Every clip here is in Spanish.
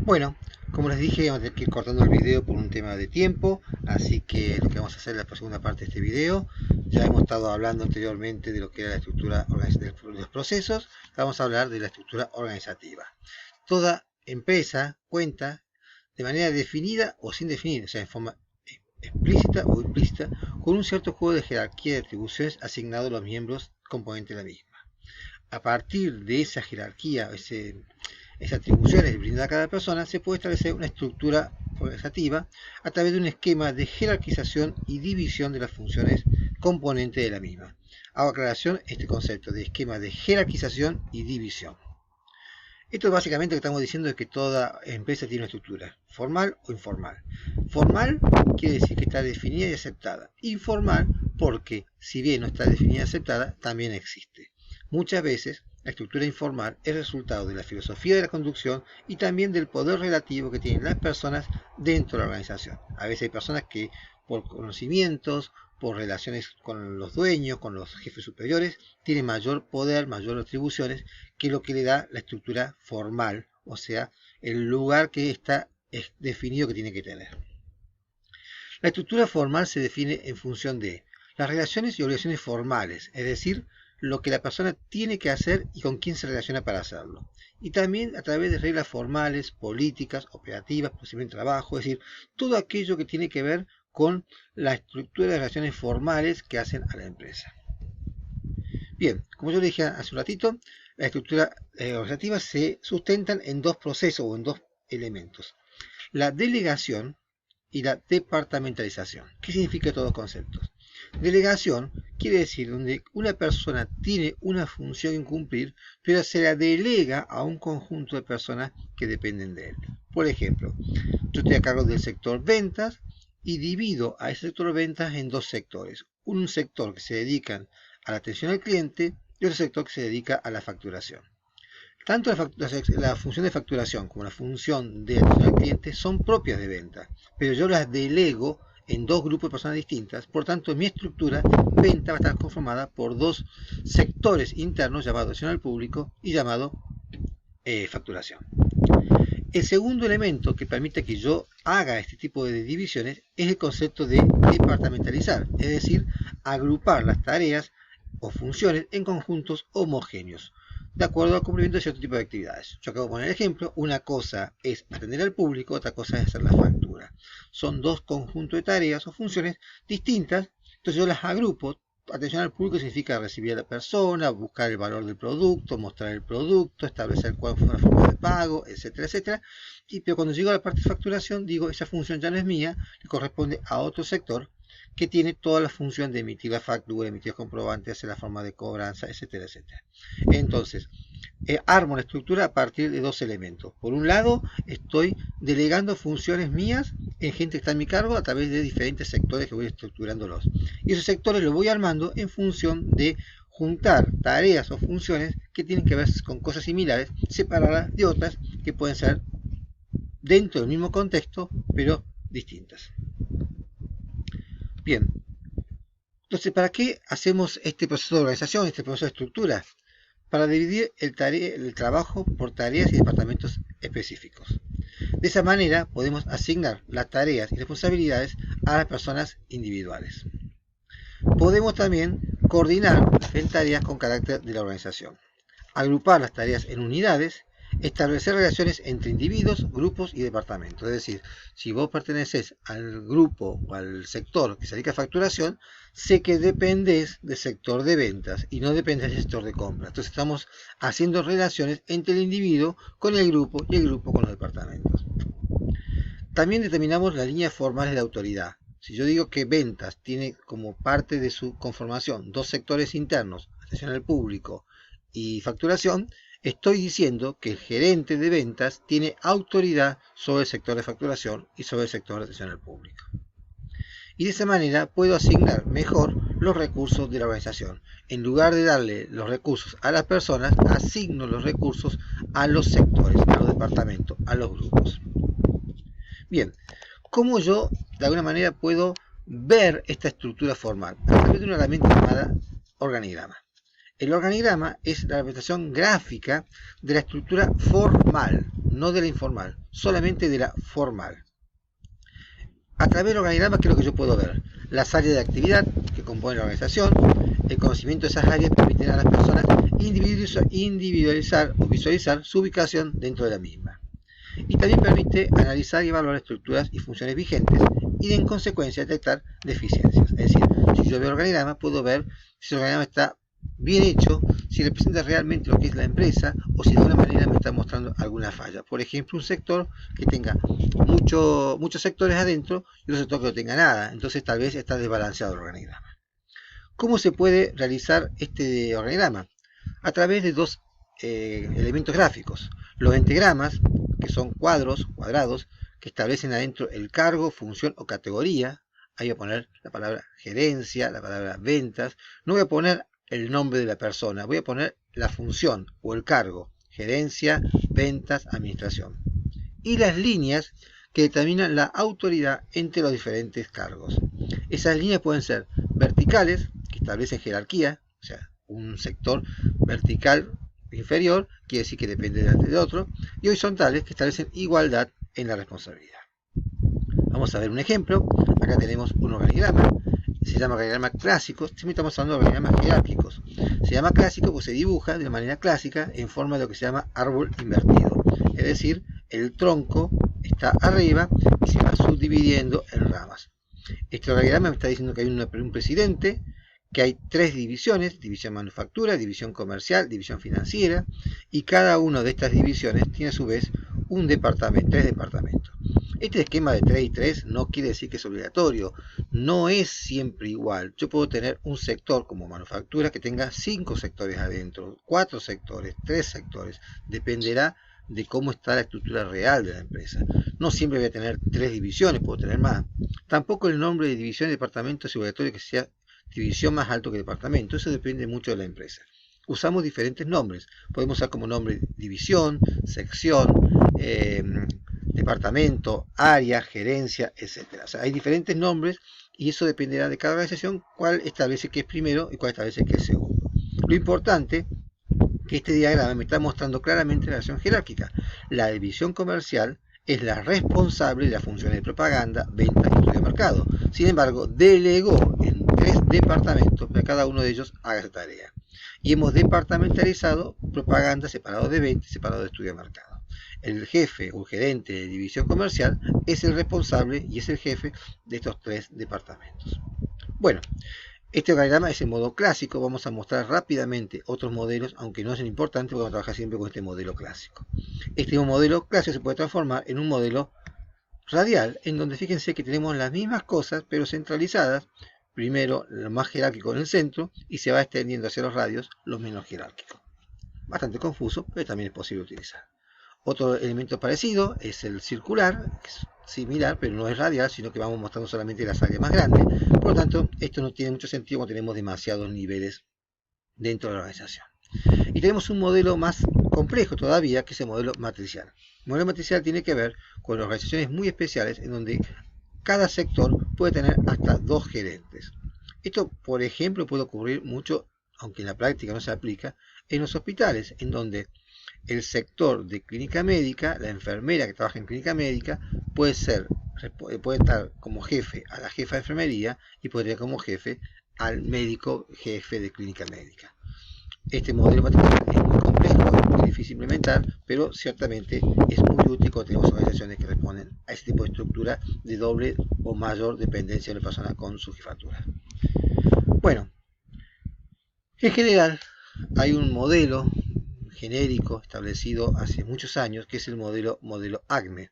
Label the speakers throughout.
Speaker 1: Bueno, como les dije, vamos a tener que ir cortando el video por un tema de tiempo, así que lo que vamos a hacer en la segunda parte de este video, ya hemos estado hablando anteriormente de lo que era la estructura de los procesos, vamos a hablar de la estructura organizativa. Toda empresa cuenta de manera definida o sin definir, o sea, en forma explícita o implícita, con un cierto juego de jerarquía de atribuciones asignado a los miembros componentes de la misma. A partir de esa jerarquía, esas atribuciones brindadas a cada persona, se puede establecer una estructura organizativa a través de un esquema de jerarquización y división de las funciones componentes de la misma. Hago aclaración este concepto de esquema de jerarquización y división. Esto es básicamente lo que estamos diciendo, de que toda empresa tiene una estructura, formal o informal. Formal quiere decir que está definida y aceptada. Informal porque, si bien no está definida y aceptada, también existe. Muchas veces, la estructura informal es resultado de la filosofía de la conducción y también del poder relativo que tienen las personas dentro de la organización. A veces hay personas que, por conocimientos, por relaciones con los dueños, con los jefes superiores, tienen mayor poder, mayor atribuciones que lo que le da la estructura formal, o sea, el lugar que está definido que tiene que tener. La estructura formal se define en función de las relaciones y obligaciones formales, es decir, lo que la persona tiene que hacer y con quién se relaciona para hacerlo. Y también a través de reglas formales, políticas, operativas, procedimientos de trabajo, es decir, todo aquello que tiene que ver con la estructura de relaciones formales que hacen a la empresa. Bien, como yo le dije hace un ratito, la estructura organizativa se sustentan en dos procesos o en dos elementos: la delegación y la departamentalización. ¿Qué significa estos dos conceptos? Delegación quiere decir donde una persona tiene una función en cumplir, pero se la delega a un conjunto de personas que dependen de él. Por ejemplo, yo estoy a cargo del sector ventas y divido a ese sector ventas en dos sectores. Un sector que se dedica a la atención al cliente y otro sector que se dedica a la facturación. Tanto la función de facturación como la función de atención al cliente son propias de venta, pero yo las delego en dos grupos de personas distintas. Por tanto, en mi estructura, venta va a estar conformada por dos sectores internos llamados atención al público y llamado facturación. El segundo elemento que permite que yo haga este tipo de divisiones es el concepto de departamentalizar, es decir, agrupar las tareas o funciones en conjuntos homogéneos, de acuerdo al cumplimiento de cierto tipo de actividades. Yo acabo de poner el ejemplo: una cosa es atender al público, otra cosa es hacer la factura. Son dos conjuntos de tareas o funciones distintas, entonces yo las agrupo. Atención al público significa recibir a la persona, buscar el valor del producto, mostrar el producto, establecer cuál fue la forma de pago, etcétera, etcétera. Pero cuando llego a la parte de facturación, digo, esa función ya no es mía, le corresponde a otro sector que tiene toda la función de emitir la factura, emitir comprobantes, hacer la forma de cobranza, etcétera, etcétera. Entonces, armo la estructura a partir de dos elementos. Por un lado, estoy delegando funciones mías en gente que está en mi cargo a través de diferentes sectores que voy estructurándolos. Y esos sectores los voy armando en función de juntar tareas o funciones que tienen que ver con cosas similares, separarlas de otras que pueden ser dentro del mismo contexto, pero distintas. Bien, entonces, ¿para qué hacemos este proceso de organización, este proceso de estructura? Para dividir el trabajo por tareas y departamentos específicos. De esa manera podemos asignar las tareas y responsabilidades a las personas individuales. Podemos también coordinar las tareas con carácter de la organización, agrupar las tareas en unidades, establecer relaciones entre individuos, grupos y departamentos. Es decir, si vos perteneces al grupo o al sector que se dedica a facturación, sé que dependés del sector de ventas y no dependés del sector de compra. Entonces estamos haciendo relaciones entre el individuo con el grupo y el grupo con los departamentos. También determinamos las líneas formales de autoridad. Si yo digo que ventas tiene como parte de su conformación dos sectores internos, atención al público y facturación, estoy diciendo que el gerente de ventas tiene autoridad sobre el sector de facturación y sobre el sector de atención al público. Y de esa manera puedo asignar mejor los recursos de la organización. En lugar de darle los recursos a las personas, asigno los recursos a los sectores, a los departamentos, a los grupos. Bien, ¿cómo yo de alguna manera puedo ver esta estructura formal? A través de una herramienta llamada organigrama. El organigrama es la representación gráfica de la estructura formal. no de la informal, solamente de la formal. A través del organigrama, ¿qué es lo que yo puedo ver? Las áreas de actividad que componen la organización. El conocimiento de esas áreas permite a las personas individualizar o visualizar su ubicación dentro de la misma. Y también permite analizar y evaluar estructuras y funciones vigentes y en consecuencia detectar deficiencias. Es decir, si yo veo el organigrama, puedo ver si el organigrama está bien hecho, si representa realmente lo que es la empresa o si de alguna manera me está mostrando alguna falla. Por ejemplo, un sector que tenga muchos sectores adentro y otro sector que no tenga nada. Entonces tal vez está desbalanceado el organigrama. ¿Cómo se puede realizar este organigrama? A través de dos elementos gráficos. Los entagramas, que son cuadrados, que establecen adentro el cargo, función o categoría. Ahí voy a poner la palabra gerencia, la palabra ventas. No voy a poner el nombre de la persona, voy a poner la función o el cargo, gerencia, ventas, administración. Y las líneas que determinan la autoridad entre los diferentes cargos. Esas líneas pueden ser verticales, que establecen jerarquía, o sea, un sector vertical inferior quiere decir que depende del otro, y horizontales, que establecen igualdad en la responsabilidad. Vamos a ver un ejemplo. Acá tenemos un organigrama, se llama organigrama clásico. Siempre estamos hablando de organigramas jerárquicos. Se llama clásico porque se dibuja de manera clásica en forma de lo que se llama árbol invertido, es decir, el tronco está arriba y se va subdividiendo en ramas. Este organigrama me está diciendo que hay un presidente, que hay tres divisiones: división manufactura, división comercial, división financiera, y cada una de estas divisiones tiene a su vez un departamento, tres departamentos. Este esquema de 3 y 3 no quiere decir que es obligatorio, no es siempre igual. Yo puedo tener un sector como manufactura que tenga 5 sectores adentro, 4 sectores, 3 sectores, dependerá de cómo está la estructura real de la empresa. No siempre voy a tener 3 divisiones, puedo tener más. Tampoco el nombre de división y departamento es obligatorio que sea división más alto que departamento, eso depende mucho de la empresa. Usamos diferentes nombres, podemos usar como nombre división, sección, departamento, área, gerencia, etc. O sea, hay diferentes nombres y eso dependerá de cada organización cuál establece que es primero y cuál establece que es segundo. Lo importante que este diagrama me está mostrando claramente la relación jerárquica. La división comercial es la responsable de las funciones de propaganda, ventas y estudio de mercado. Sin embargo, delegó en 3 departamentos para que cada uno de ellos haga esa tarea. Y hemos departamentalizado propaganda separado de ventas y separado de estudio de mercado. El jefe o gerente de división comercial es el responsable y es el jefe de estos 3 departamentos. Bueno, este organigrama es el modo clásico. Vamos a mostrar rápidamente otros modelos, aunque no es importante, vamos a trabajar siempre con este modelo clásico. Este modelo clásico se puede transformar en un modelo radial, en donde fíjense que tenemos las mismas cosas, pero centralizadas. Primero lo más jerárquico en el centro y se va extendiendo hacia los radios lo menos jerárquico. Bastante confuso, pero también es posible utilizar. Otro elemento parecido es el circular, que es similar, pero no es radial, sino que vamos mostrando solamente las áreas más grandes. Por lo tanto, esto no tiene mucho sentido cuando tenemos demasiados niveles dentro de la organización. Y tenemos un modelo más complejo todavía, que es el modelo matricial. El modelo matricial tiene que ver con organizaciones muy especiales en donde cada sector puede tener hasta 2 gerentes. Esto, por ejemplo, puede ocurrir mucho, aunque en la práctica no se aplica, en los hospitales, en donde el sector de clínica médica, la enfermera que trabaja en clínica médica, puede estar como jefe a la jefa de enfermería y puede tener como jefe al médico jefe de clínica médica. Este modelo matricial es muy complejo, es muy difícil de implementar, pero ciertamente es muy útil cuando tenemos organizaciones que responden a este tipo de estructura de doble o mayor dependencia de una persona con su jefatura. Bueno, en general hay un modelo genérico establecido hace muchos años que es el modelo ACME.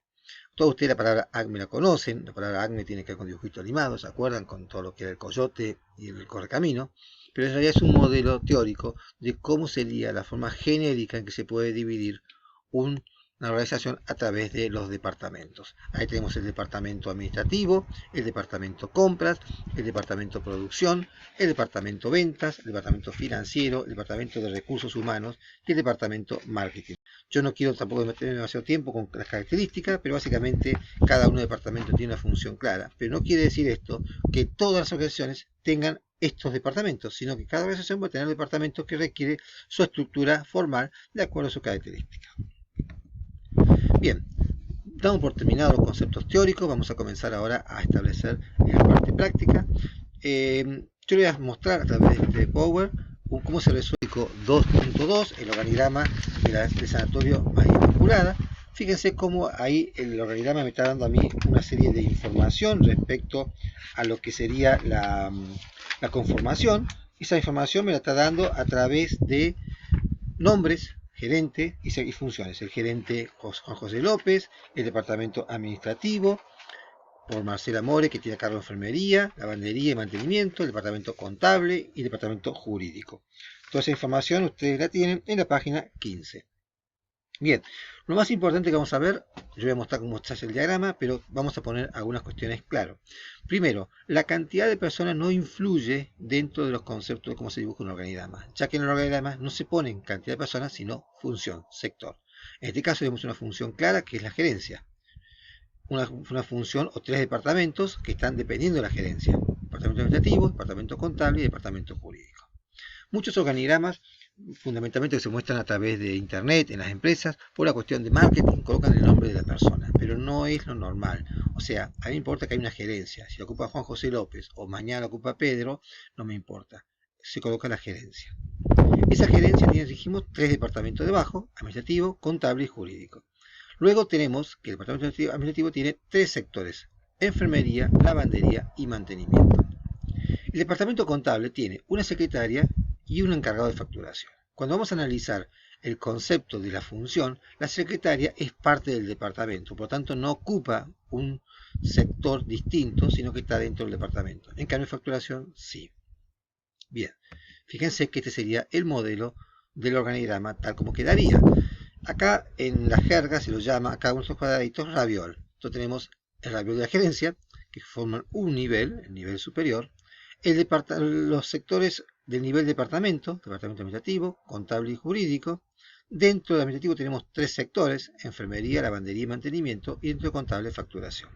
Speaker 1: Todos ustedes la palabra ACME la conocen. La palabra ACME tiene que ver con dibujitos animados, ¿se acuerdan? Con todo lo que era el coyote y el correcamino. Pero en realidad es un modelo teórico de cómo sería la forma genérica en que se puede dividir una organización a través de los departamentos. Ahí tenemos el departamento administrativo, el departamento compras, el departamento producción, el departamento ventas, el departamento financiero, el departamento de recursos humanos y el departamento marketing. Yo no quiero tampoco meter demasiado tiempo con las características, pero básicamente cada uno de los departamentos tiene una función clara. Pero no quiere decir esto que todas las organizaciones tengan estos departamentos, sino que cada organización va a tener departamentos que requiere su estructura formal de acuerdo a sus características. Bien, damos por terminados los conceptos teóricos, vamos a comenzar ahora a establecer la parte práctica. Yo les voy a mostrar a través de este Power cómo se resuelve 2.2, el organigrama del sanatorio María Inmaculada. Fíjense cómo ahí el organigrama me está dando a mí una serie de información respecto a lo que sería la conformación. Esa información me la está dando a través de nombres, gerente y funciones. El gerente Juan José López, el departamento administrativo por Marcela More, que tiene a cargo de enfermería, lavandería y mantenimiento, el departamento contable y el departamento jurídico. Toda esa información ustedes la tienen en la página 15. Bien, lo más importante que vamos a ver, yo voy a mostrar cómo está el diagrama, pero vamos a poner algunas cuestiones claras. Primero, la cantidad de personas no influye dentro de los conceptos de cómo se dibuja un organigrama, ya que en el organigrama no se pone cantidad de personas, sino función, sector. En este caso tenemos una función clara que es la gerencia. Una función o tres departamentos que están dependiendo de la gerencia. Departamento administrativo, departamento contable y departamento jurídico. Muchos organigramas fundamentalmente que se muestran a través de internet en las empresas, por la cuestión de marketing, colocan el nombre de la persona, pero no es lo normal. O sea, a mí me importa que hay una gerencia. Si lo ocupa Juan José López o mañana lo ocupa Pedro, no me importa. Se coloca la gerencia. Esa gerencia tiene, dijimos, tres departamentos debajo: administrativo, contable y jurídico. Luego tenemos que el departamento administrativo tiene tres sectores: enfermería, lavandería y mantenimiento. El departamento contable tiene una secretaria y un encargado de facturación. Cuando vamos a analizar el concepto de la función, la secretaria es parte del departamento, por lo tanto no ocupa un sector distinto, sino que está dentro del departamento. En cambio, facturación sí. Bien, fíjense que este sería el modelo del organigrama tal como quedaría. Acá en la jerga se lo llama a cada uno de estos cuadraditos raviol. Entonces tenemos el raviol de la gerencia, que forman un nivel, el nivel superior, los sectores del nivel departamento administrativo, contable y jurídico. Dentro del administrativo tenemos tres sectores: enfermería, lavandería y mantenimiento, y dentro de contable, facturación.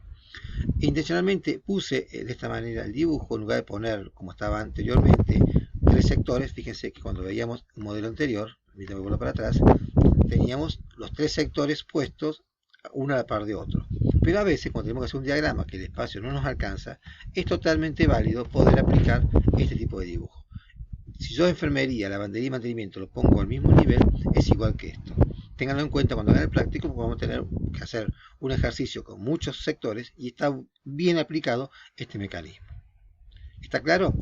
Speaker 1: Intencionalmente puse de esta manera el dibujo, en lugar de poner como estaba anteriormente tres sectores. Fíjense que cuando veíamos el modelo anterior, volver para atrás, teníamos los tres sectores puestos uno a la par de otro. Pero a veces, cuando tenemos que hacer un diagrama que el espacio no nos alcanza, es totalmente válido poder aplicar este tipo de dibujo. Si yo enfermería, lavandería y mantenimiento lo pongo al mismo nivel, es igual que esto. Ténganlo en cuenta cuando hagan el práctico, porque vamos a tener que hacer un ejercicio con muchos sectores y está bien aplicado este mecanismo. ¿Está claro?